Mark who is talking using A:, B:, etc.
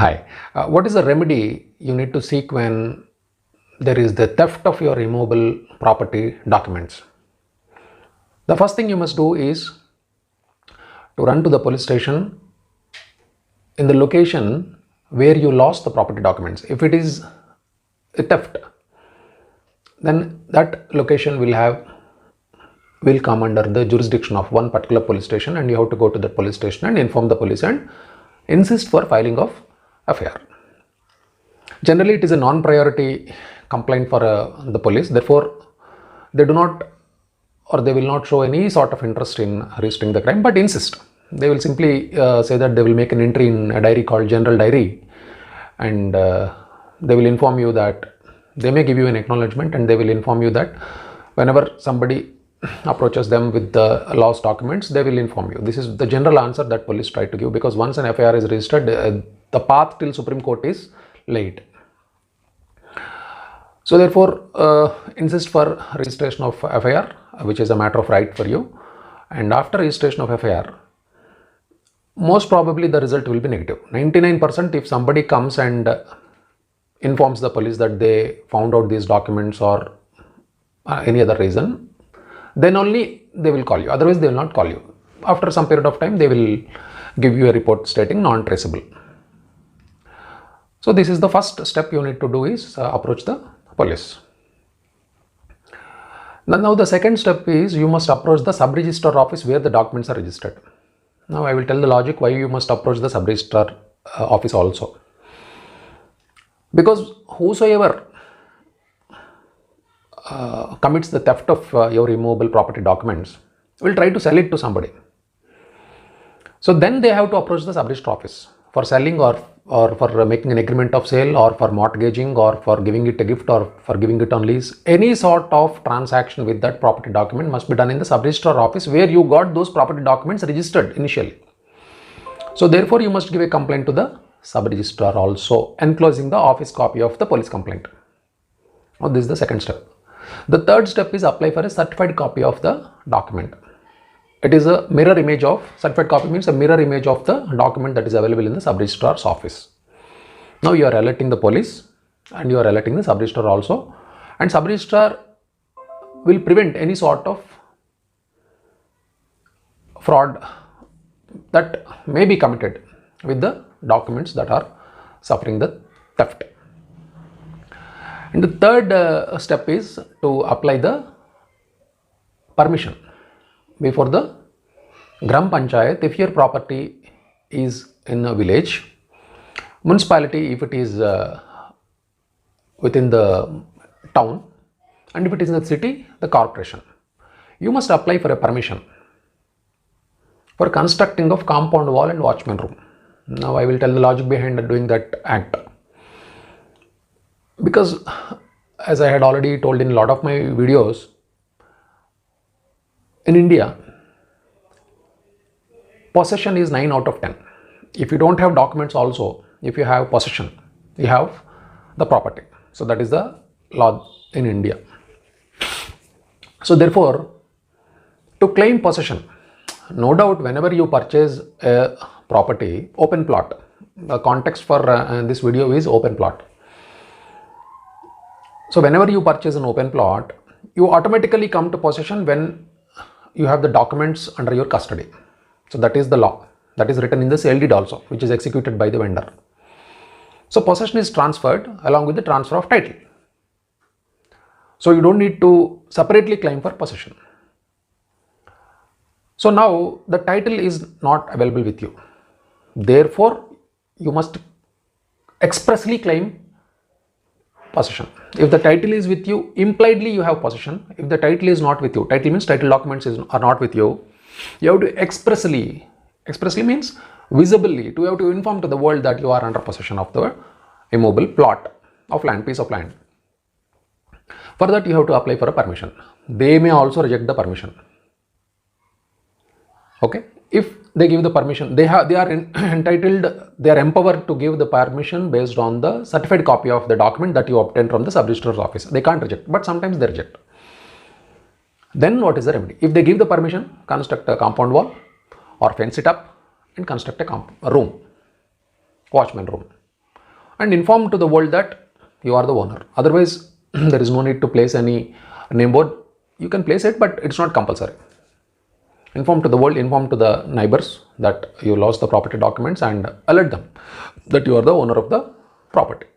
A: Hi. What is the remedy you need to seek when there is the theft of your immovable property documents? The first thing you must do is to run to the police station in the location where you lost the property documents. If it is a theft, then that location will come under the jurisdiction of one particular police station, and you have to go to the police station and inform the police and insist for filing of FIR. Generally, it is a non-priority complaint for the police. Therefore, they do not or they will not show any sort of interest in registering the crime, but insist. They will simply say that they will make an entry in a diary called general diary, and they will inform you that they may give you an acknowledgement, and they will inform you that whenever somebody approaches them with the lost documents, they will inform you. This is the general answer that police try to give, because once an FIR is registered, the path till Supreme Court is laid. So therefore, insist for registration of FIR, which is a matter of right for you. And after registration of FIR, most probably the result will be negative. 99% if somebody comes and informs the police that they found out these documents or any other reason, then only they will call you. Otherwise, they will not call you. After some period of time, they will give you a report stating non-traceable. So this is the first step you need to do, is approach the police. Now the second step is you must approach the sub-registrar office where the documents are registered. Now I will tell the logic why you must approach the sub-registrar office also. Because whosoever commits the theft of your immovable property documents will try to sell it to somebody. So then they have to approach the sub-registrar office for selling, or for making an agreement of sale, or for mortgaging, or for giving it a gift, or for giving it on lease. Any sort of transaction with that property document must be done in the sub-registrar office where you got those property documents registered initially. So therefore you must give a complaint to the sub-registrar also, enclosing the office copy of the police complaint. Now this is the second step. The third step is apply for a certified copy of the document. It is a mirror image of, certified copy means a mirror image of the document that is available in the sub-registrar's office. Now you are alerting the police and you are alerting the sub-registrar also, and sub-registrar will prevent any sort of fraud that may be committed with the documents that are suffering the theft. And the third step is to apply the permission before the Gram Panchayat if your property is in a village, municipality if it is within the town, and if it is in the city, the corporation. You must apply for a permission for constructing of compound wall and watchman room. Now I will tell the logic behind doing that act. Because as I had already told in a lot of my videos, in India, possession is 9 out of 10. If you don't have documents also, if you have possession, you have the property. So that is the law in India. So therefore, to claim possession, no doubt whenever you purchase a property, open plot, the context for this video is open plot. So whenever you purchase an open plot, you automatically come to possession when you have the documents under your custody. So that is the law. That is written in the sale deed also, which is executed by the vendor. So possession is transferred along with the transfer of title. So you don't need to separately claim for possession. So now the title is not available with you. Therefore, you must expressly claim possession. If the title is with you, impliedly you have possession. If the title is not with you, title means title documents are not with you, you have to expressly means visibly, you have to inform to the world that you are under possession of the immovable plot of land, piece of land. For that you have to apply for a permission. They may also reject the permission. Okay, if they give the permission, they are entitled, they are empowered to give the permission based on the certified copy of the document that you obtained from the sub-registrar's office. They can't reject, but sometimes they reject. Then what is the remedy? If they give the permission, construct a compound wall or fence it up and construct a room, watchman room. and inform to the world that you are the owner. Otherwise, there is no need to place any name board. You can place it, but it's not compulsory. Inform to the world, inform to the neighbors that you lost the property documents, and alert them that you are the owner of the property.